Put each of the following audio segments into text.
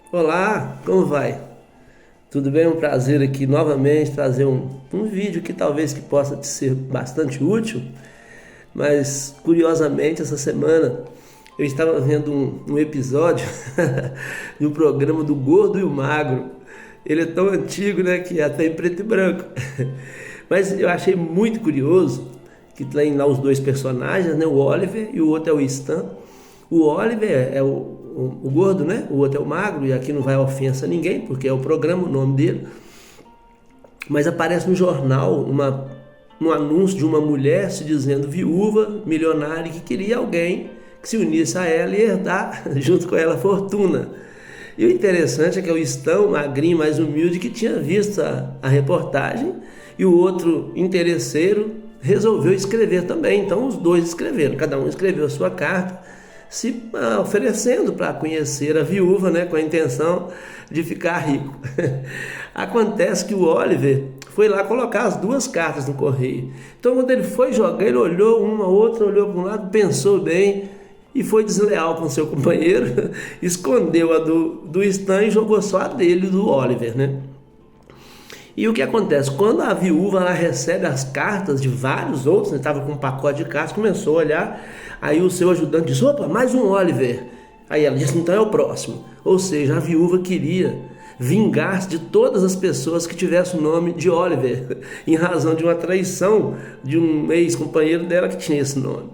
Olá, como vai? Tudo bem? Um prazer aqui novamente trazer um vídeo que talvez que possa te ser bastante útil, mas curiosamente essa semana eu estava vendo um episódio de um programa do Gordo e o Magro. Ele é tão antigo, né, que é até em preto e branco. Mas eu achei muito curioso que tem lá os dois personagens, né, o Oliver e o outro é o Stan. O Oliver é o gordo, né? O outro é o magro, e aqui não vai ofensa a ninguém, porque é o programa, o nome dele. Mas aparece no jornal um anúncio de uma mulher se dizendo viúva, milionária, que queria alguém que se unisse a ela e herdar junto com ela a fortuna. E o interessante é que o Stan, magrinho, mais humilde, que tinha visto a reportagem, e o outro interesseiro resolveu escrever também. Então os dois escreveram, cada um escreveu a sua carta, se oferecendo para conhecer a viúva, né, com a intenção de ficar rico. Acontece que o Oliver foi lá colocar as duas cartas no correio. Então quando ele foi jogar, ele olhou uma, outra, olhou para um lado, pensou bem e foi desleal com seu companheiro, escondeu a do Stan e jogou só a dele, do Oliver, né? E o que acontece? Quando a viúva ela recebe as cartas de vários outros, estava com um pacote de cartas, começou a olhar, aí o seu ajudante disse, opa, mais um Oliver. Aí ela disse, então é o próximo. Ou seja, a viúva queria vingar-se de todas as pessoas que tivessem o nome de Oliver, em razão de uma traição de um ex-companheiro dela que tinha esse nome.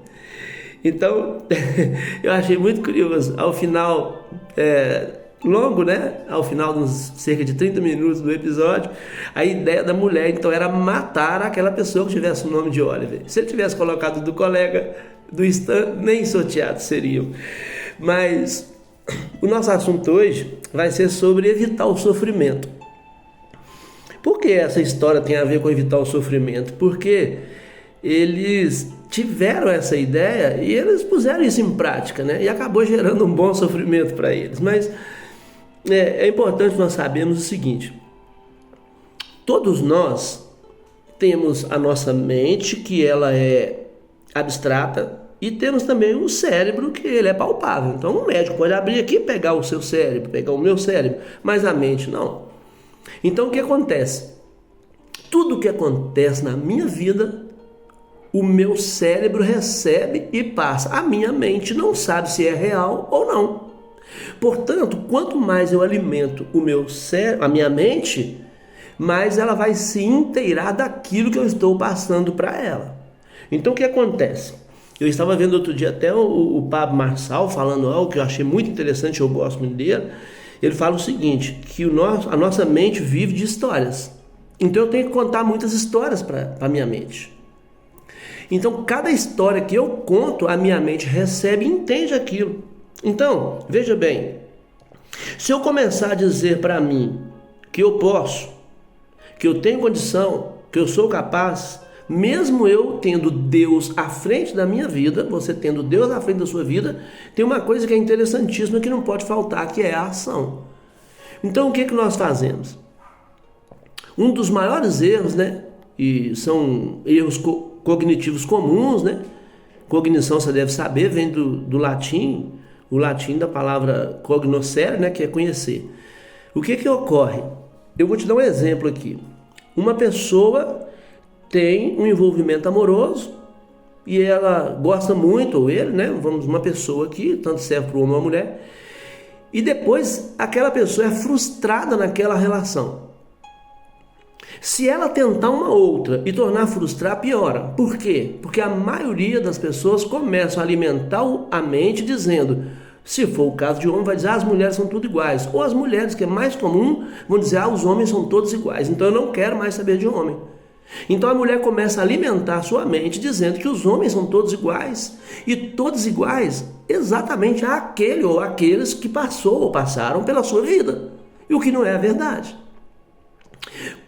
Então, eu achei muito curioso. Ao final, longo, né? Ao final dos cerca de 30 minutos do episódio, a ideia da mulher, então, era matar aquela pessoa que tivesse o nome de Oliver. Se ele tivesse colocado do colega, do Stan, nem sorteados seriam. Mas o nosso assunto hoje vai ser sobre evitar o sofrimento. Por que essa história tem a ver com evitar o sofrimento? Porque eles tiveram essa ideia e eles puseram isso em prática, né? E acabou gerando um bom sofrimento para eles. Mas é importante nós sabermos o seguinte: todos nós temos a nossa mente, que ela é abstrata, e temos também um cérebro, que ele é palpável. Então um médico pode abrir aqui e pegar o seu cérebro, pegar o meu cérebro, mas a mente não. Então o que acontece? Tudo o que acontece na minha vida, o meu cérebro recebe e passa. A minha mente não sabe se é real ou não. Portanto, quanto mais eu alimento o meu cérebro, a minha mente, mais ela vai se inteirar daquilo que eu estou passando para ela. Então o que acontece? Eu estava vendo outro dia até o Pablo Marçal falando algo que eu achei muito interessante, eu gosto muito dele. Ele fala o seguinte, que a nossa mente vive de histórias. Então eu tenho que contar muitas histórias para a minha mente. Então cada história que eu conto, a minha mente recebe e entende aquilo. Então, veja bem, se eu começar a dizer para mim que eu posso, que eu tenho condição, que eu sou capaz, mesmo eu tendo Deus à frente da minha vida, você tendo Deus à frente da sua vida, tem uma coisa que é interessantíssima que não pode faltar, que é a ação. Então o que nós fazemos? Um dos maiores erros, né, e são erros cognitivos comuns, né? Cognição, você deve saber, vem do latim, o latim da palavra cognoscere, né, que é conhecer. O que ocorre? Eu vou te dar um exemplo aqui. Uma pessoa tem um envolvimento amoroso e ela gosta muito, ou ele, né, uma pessoa aqui, tanto serve para o homem ou a mulher, e depois aquela pessoa é frustrada naquela relação. Se ela tentar uma outra e tornar a frustrar, piora. Por quê? Porque a maioria das pessoas começam a alimentar a mente dizendo, se for o caso de homem, vai dizer, as mulheres são tudo iguais. Ou as mulheres, que é mais comum, vão dizer, os homens são todos iguais, então eu não quero mais saber de homem. Então a mulher começa a alimentar a sua mente dizendo que os homens são todos iguais. E todos iguais exatamente àquele ou àqueles que passou ou passaram pela sua vida. E o que não é a verdade.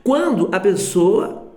Quando a pessoa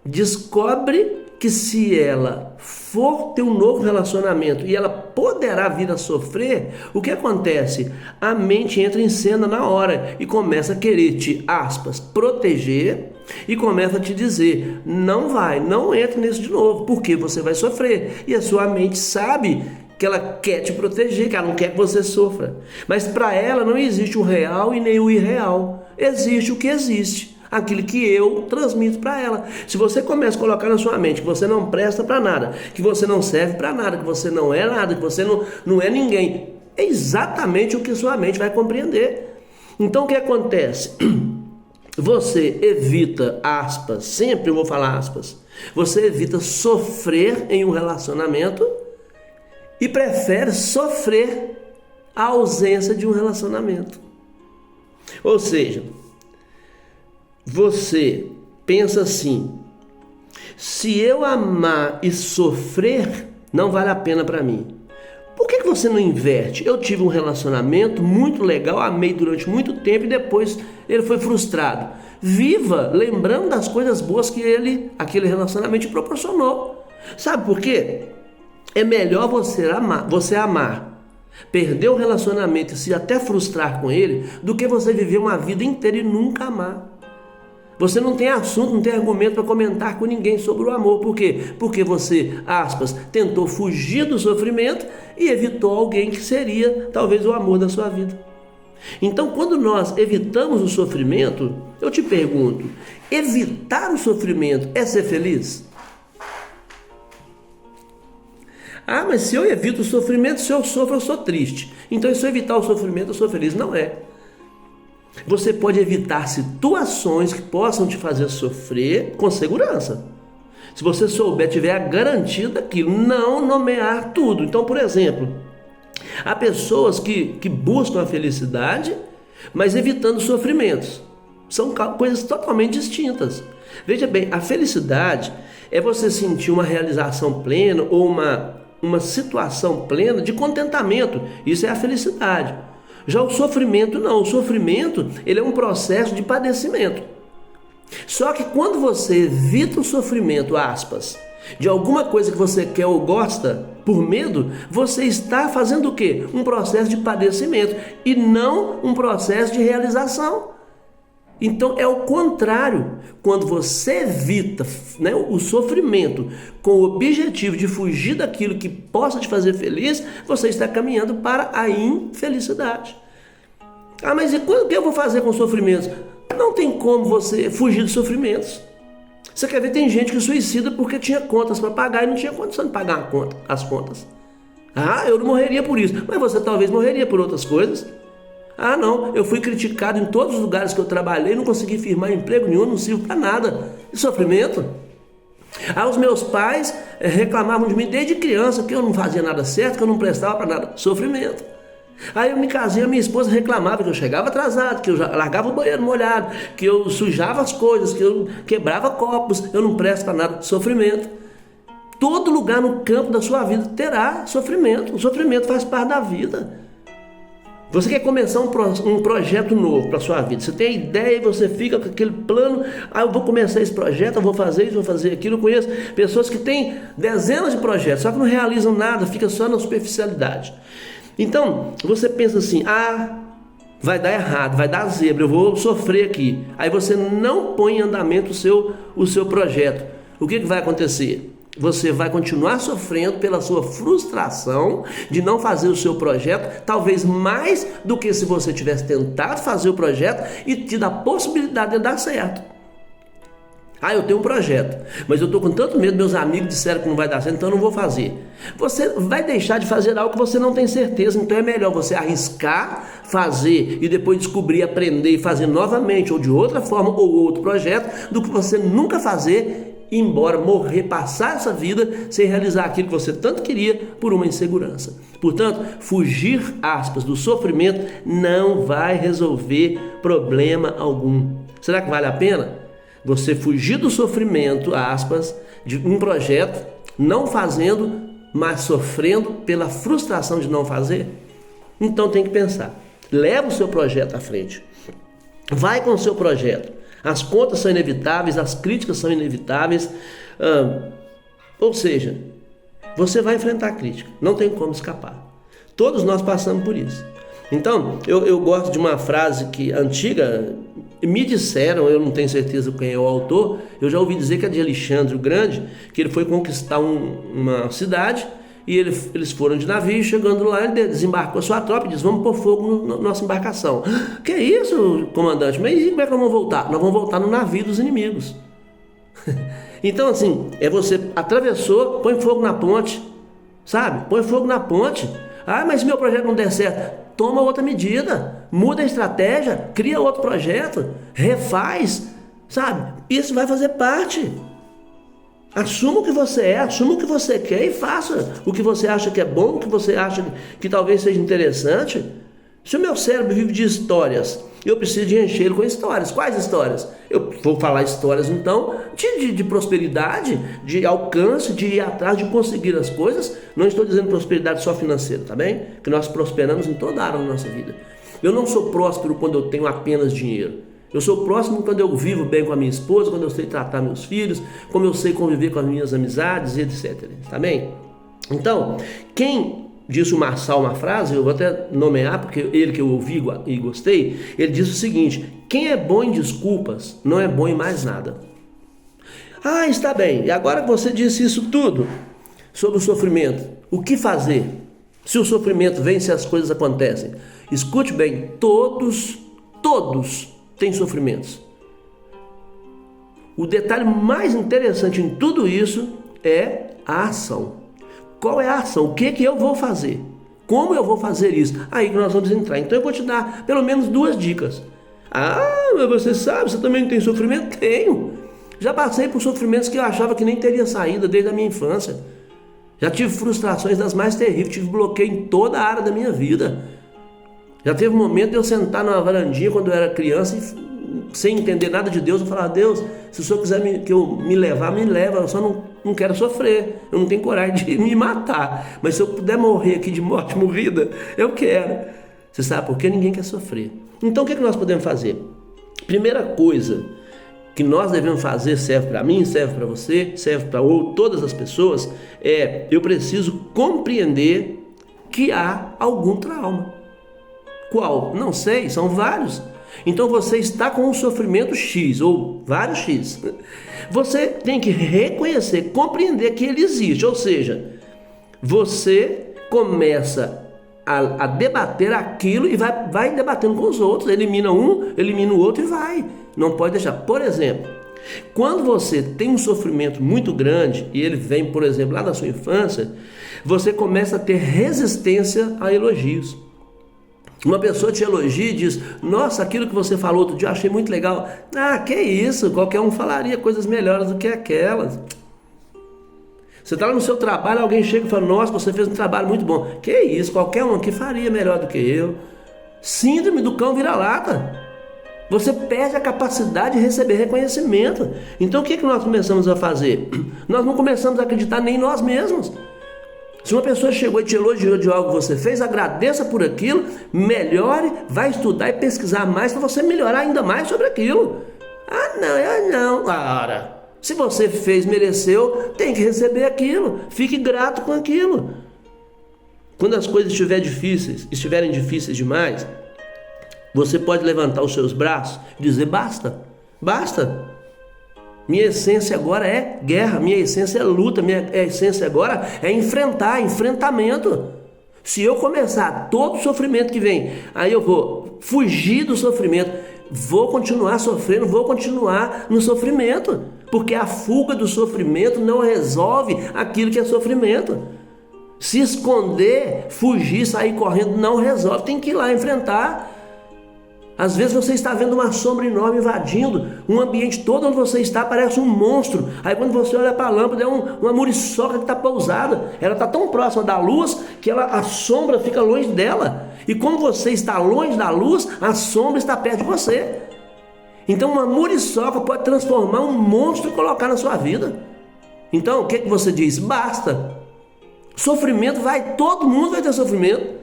descobre que se ela for ter um novo relacionamento e ela poderá vir a sofrer, o que acontece? A mente entra em cena na hora e começa a querer te, aspas, proteger e começa a te dizer, não entre nisso de novo, porque você vai sofrer. E a sua mente sabe que ela quer te proteger, que ela não quer que você sofra. Mas para ela não existe o real e nem o irreal. Existe o que existe, aquilo que eu transmito para ela. Se você começa a colocar na sua mente que você não presta para nada, que você não serve para nada, que você não é nada, que você não é ninguém, é exatamente o que sua mente vai compreender. Então o que acontece? Você evita, aspas, sempre eu vou falar aspas, você evita sofrer em um relacionamento e prefere sofrer a ausência de um relacionamento. Ou seja, você pensa assim: se eu amar e sofrer, não vale a pena para mim. Por que você não inverte? Eu tive um relacionamento muito legal, amei durante muito tempo e depois ele foi frustrado. Viva lembrando das coisas boas que aquele relacionamento te proporcionou. Sabe por quê? É melhor você amar, perder o relacionamento e se até frustrar com ele, do que você viver uma vida inteira e nunca amar. Você não tem assunto, não tem argumento para comentar com ninguém sobre o amor. Por quê? Porque você, aspas, tentou fugir do sofrimento e evitou alguém que seria talvez o amor da sua vida. Então, quando nós evitamos o sofrimento, eu te pergunto, evitar o sofrimento é ser feliz? Ah, mas se eu evito o sofrimento, se eu sofro, eu sou triste. Então, se eu evitar o sofrimento, eu sou feliz. Não é. Você pode evitar situações que possam te fazer sofrer com segurança. Se você souber, tiver a garantia daquilo, não nomear tudo. Então, por exemplo, há pessoas que buscam a felicidade, mas evitando sofrimentos. São coisas totalmente distintas. Veja bem, a felicidade é você sentir uma realização plena ou uma situação plena de contentamento. Isso é a felicidade. Já o sofrimento não, o sofrimento ele é um processo de padecimento. Só que quando você evita o sofrimento, aspas, de alguma coisa que você quer ou gosta, por medo, você está fazendo o quê? Um processo de padecimento e não um processo de realização. Então é o contrário. Quando você evita, né, o sofrimento com o objetivo de fugir daquilo que possa te fazer feliz, você está caminhando para a infelicidade. Ah, mas e o que eu vou fazer com sofrimentos? Não tem como você fugir dos sofrimentos. Você quer ver, tem gente que suicida porque tinha contas para pagar e não tinha condição de pagar as contas. Ah, eu não morreria por isso. Mas você talvez morreria por outras coisas. Ah, não, eu fui criticado em todos os lugares que eu trabalhei, não consegui firmar emprego nenhum, não sirvo para nada. E sofrimento? Ah, os meus pais reclamavam de mim desde criança que eu não fazia nada certo, que eu não prestava para nada. Sofrimento. Aí eu me casei, a minha esposa reclamava que eu chegava atrasado, que eu largava o banheiro molhado, que eu sujava as coisas, que eu quebrava copos, eu não presto para nada. Sofrimento. Todo lugar no campo da sua vida terá sofrimento. O sofrimento faz parte da vida. Você quer começar um projeto novo para a sua vida. Você tem a ideia e você fica com aquele plano. Ah, eu vou começar esse projeto, eu vou fazer isso, vou fazer aquilo. Eu conheço pessoas que têm dezenas de projetos, só que não realizam nada, fica só na superficialidade. Então, você pensa assim, vai dar errado, vai dar zebra, eu vou sofrer aqui. Aí você não põe em andamento o seu projeto. O que vai acontecer? Você vai continuar sofrendo pela sua frustração de não fazer o seu projeto, talvez mais do que se você tivesse tentado fazer o projeto e tido a possibilidade de dar certo. Ah, eu tenho um projeto, mas eu estou com tanto medo, meus amigos disseram que não vai dar certo, então eu não vou fazer. Você vai deixar de fazer algo que você não tem certeza, então é melhor você arriscar, fazer e depois descobrir, aprender e fazer novamente ou de outra forma ou outro projeto, do que você nunca fazer, ir embora, morrer, passar essa vida sem realizar aquilo que você tanto queria por uma insegurança. Portanto, fugir, aspas, do sofrimento não vai resolver problema algum. Será que vale a pena? Você fugir do sofrimento, aspas, de um projeto, não fazendo, mas sofrendo pela frustração de não fazer? Então tem que pensar. Leva o seu projeto à frente. Vai com o seu projeto. As contas são inevitáveis, as críticas são inevitáveis. Ou seja, você vai enfrentar a crítica. Não tem como escapar. Todos nós passamos por isso. Então, eu gosto de uma frase que antiga, me disseram, eu não tenho certeza quem é o autor, eu já ouvi dizer que é de Alexandre o Grande, que ele foi conquistar uma cidade, E eles foram de navio, chegando lá, ele desembarcou a sua tropa e disse: vamos pôr fogo na nossa embarcação. Que isso, comandante? Mas como é que nós vamos voltar? Nós vamos voltar no navio dos inimigos. Então, assim, você atravessou, põe fogo na ponte, sabe? Põe fogo na ponte. Ah, mas se meu projeto não der certo, toma outra medida, muda a estratégia, cria outro projeto, refaz, sabe? Isso vai fazer parte. Assuma o que você é, assuma o que você quer e faça o que você acha que é bom, o que você acha que talvez seja interessante. Se o meu cérebro vive de histórias, eu preciso de encher com histórias. Quais histórias? Eu vou falar histórias, então, de prosperidade, de alcance, de ir atrás, de conseguir as coisas. Não estou dizendo prosperidade só financeira, tá bem? Que nós prosperamos em toda a área da nossa vida. Eu não sou próspero quando eu tenho apenas dinheiro. Eu sou próximo quando eu vivo bem com a minha esposa, quando eu sei tratar meus filhos, como eu sei conviver com as minhas amizades, etc. Tá bem? Então, quem disse o Marçal uma frase, eu vou até nomear, porque ele que eu ouvi e gostei, ele disse o seguinte: quem é bom em desculpas, não é bom em mais nada. Ah, está bem, e agora que você disse isso tudo sobre o sofrimento, o que fazer? Se o sofrimento vem, se as coisas acontecem. Escute bem, todos têm sofrimentos. O detalhe mais interessante em tudo isso é a ação. Qual é a ação? O que eu vou fazer? Como eu vou fazer isso? Aí que nós vamos entrar. Então eu vou te dar pelo menos 2 dicas. Ah, mas você sabe, você também não tem sofrimento? Tenho. Já passei por sofrimentos que eu achava que nem teria saída desde a minha infância. Já tive frustrações das mais terríveis, tive bloqueio em toda a área da minha vida. Já teve um momento de eu sentar numa varandinha quando eu era criança e, sem entender nada de Deus, eu falava: Deus, se o Senhor quiser que eu me levar, me leva, eu só não quero sofrer, eu não tenho coragem de me matar, mas se eu puder morrer aqui de morte morrida, eu quero. Você sabe por quê? Ninguém quer sofrer. Então o que nós podemos fazer? Primeira coisa que nós devemos fazer, serve para mim, serve para você, serve para todas as pessoas, eu preciso compreender que há algum trauma. Qual? Não sei, são vários. Então você está com um sofrimento X ou vários X. Você tem que reconhecer, compreender que ele existe. Ou seja, você começa a debater aquilo e vai debatendo com os outros. Elimina um, elimina o outro e vai. Não pode deixar. Por exemplo, quando você tem um sofrimento muito grande e ele vem, por exemplo, lá da sua infância, você começa a ter resistência a elogios. Uma pessoa te elogia e diz: nossa, aquilo que você falou outro dia eu achei muito legal. Ah, que isso, qualquer um falaria coisas melhores do que aquelas. Você está lá no seu trabalho, alguém chega e fala: nossa, você fez um trabalho muito bom. Que isso, qualquer um aqui faria melhor do que eu. Síndrome do cão vira-lata. Você perde a capacidade de receber reconhecimento. Então o que nós começamos a fazer? Nós não começamos a acreditar nem em nós mesmos. Se uma pessoa chegou e te elogiou de algo que você fez, agradeça por aquilo, melhore, vai estudar e pesquisar mais para você melhorar ainda mais sobre aquilo. Ah não, ora, se você fez, mereceu, tem que receber aquilo, fique grato com aquilo. Quando as coisas estiverem difíceis demais, você pode levantar os seus braços e dizer: basta, basta. Minha essência agora é guerra, minha essência é luta, minha essência agora é enfrentamento. Se eu começar todo o sofrimento que vem, aí eu vou fugir do sofrimento, vou continuar sofrendo, vou continuar no sofrimento, porque a fuga do sofrimento não resolve aquilo que é sofrimento. Se esconder, fugir, sair correndo não resolve, tem que ir lá enfrentar. Às vezes você está vendo uma sombra enorme invadindo um ambiente todo onde você está, parece um monstro. Aí quando você olha para a lâmpada, é uma muriçoca que está pousada. Ela está tão próxima da luz que a sombra fica longe dela. E quando você está longe da luz, a sombra está perto de você. Então uma muriçoca pode transformar um monstro e colocar na sua vida. Então o que você diz? Basta. Sofrimento todo mundo vai ter sofrimento.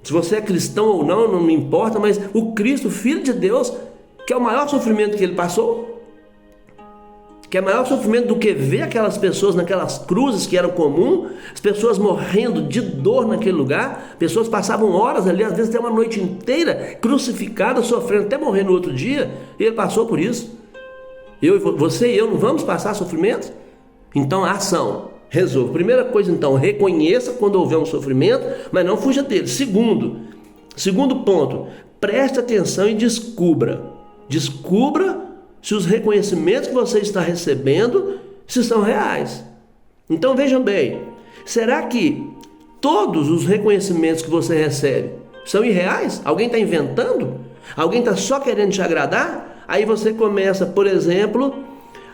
Se você é cristão ou não, não me importa, mas o Cristo, Filho de Deus, que é o maior sofrimento que ele passou, que é maior sofrimento do que ver aquelas pessoas naquelas cruzes que eram comuns, as pessoas morrendo de dor naquele lugar, pessoas passavam horas ali, às vezes até uma noite inteira, crucificadas, sofrendo, até morrer no outro dia, e ele passou por isso. Você e eu não vamos passar sofrimento? Então a ação. Resolva. Primeira coisa, então, reconheça quando houver um sofrimento, mas não fuja dele. Segundo ponto, preste atenção e descubra. Descubra se os reconhecimentos que você está recebendo se são reais. Então vejam bem, será que todos os reconhecimentos que você recebe são irreais? Alguém está inventando? Alguém está só querendo te agradar? Aí você começa, por exemplo,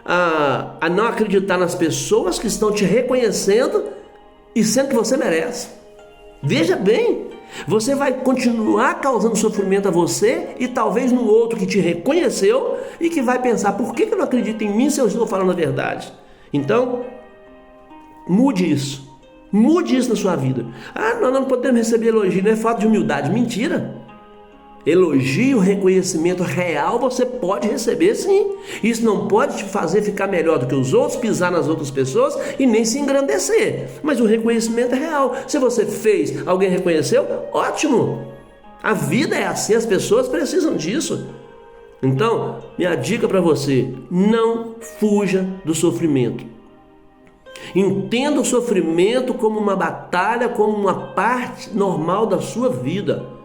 a não acreditar nas pessoas que estão te reconhecendo e sendo que você merece. Veja bem, você vai continuar causando sofrimento a você e talvez no outro que te reconheceu e que vai pensar, por que eu não acredito em mim se eu estou falando a verdade? Então, mude isso. Mude isso na sua vida. Nós não podemos receber elogio, não é falta de humildade. Mentira. Elogio, reconhecimento real você pode receber sim. Isso não pode te fazer ficar melhor do que os outros, pisar nas outras pessoas e nem se engrandecer. Mas o reconhecimento é real. Se você fez, alguém reconheceu, ótimo. A vida é assim, as pessoas precisam disso. Então, minha dica para você, não fuja do sofrimento. Entenda o sofrimento como uma batalha, como uma parte normal da sua vida.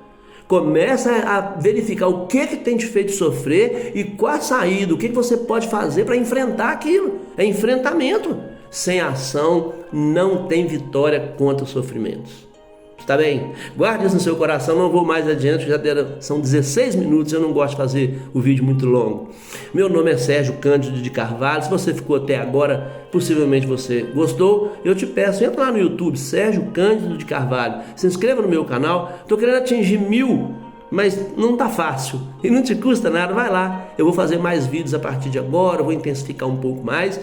Começa a verificar o que tem te feito sofrer e qual a saída, o que você pode fazer para enfrentar aquilo. É enfrentamento. Sem ação não tem vitória contra os sofrimentos. Está bem? Guarde isso no seu coração, não vou mais adiante, são 16 minutos, eu não gosto de fazer o vídeo muito longo. Meu nome é Sérgio Cândido de Carvalho, se você ficou até agora, possivelmente você gostou, eu te peço, entra lá no YouTube, Sérgio Cândido de Carvalho, se inscreva no meu canal, estou querendo atingir 1000, mas não está fácil, e não te custa nada, vai lá, eu vou fazer mais vídeos a partir de agora, vou intensificar um pouco mais.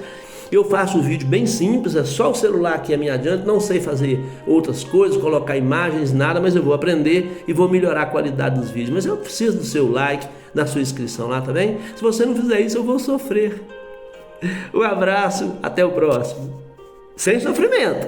Eu faço um vídeo bem simples, é só o celular que me adianta, não sei fazer outras coisas, colocar imagens, nada, mas eu vou aprender e vou melhorar a qualidade dos vídeos. Mas eu preciso do seu like, da sua inscrição lá, tá bem? Se você não fizer isso, eu vou sofrer. Um abraço, até o próximo. Sem sofrimento.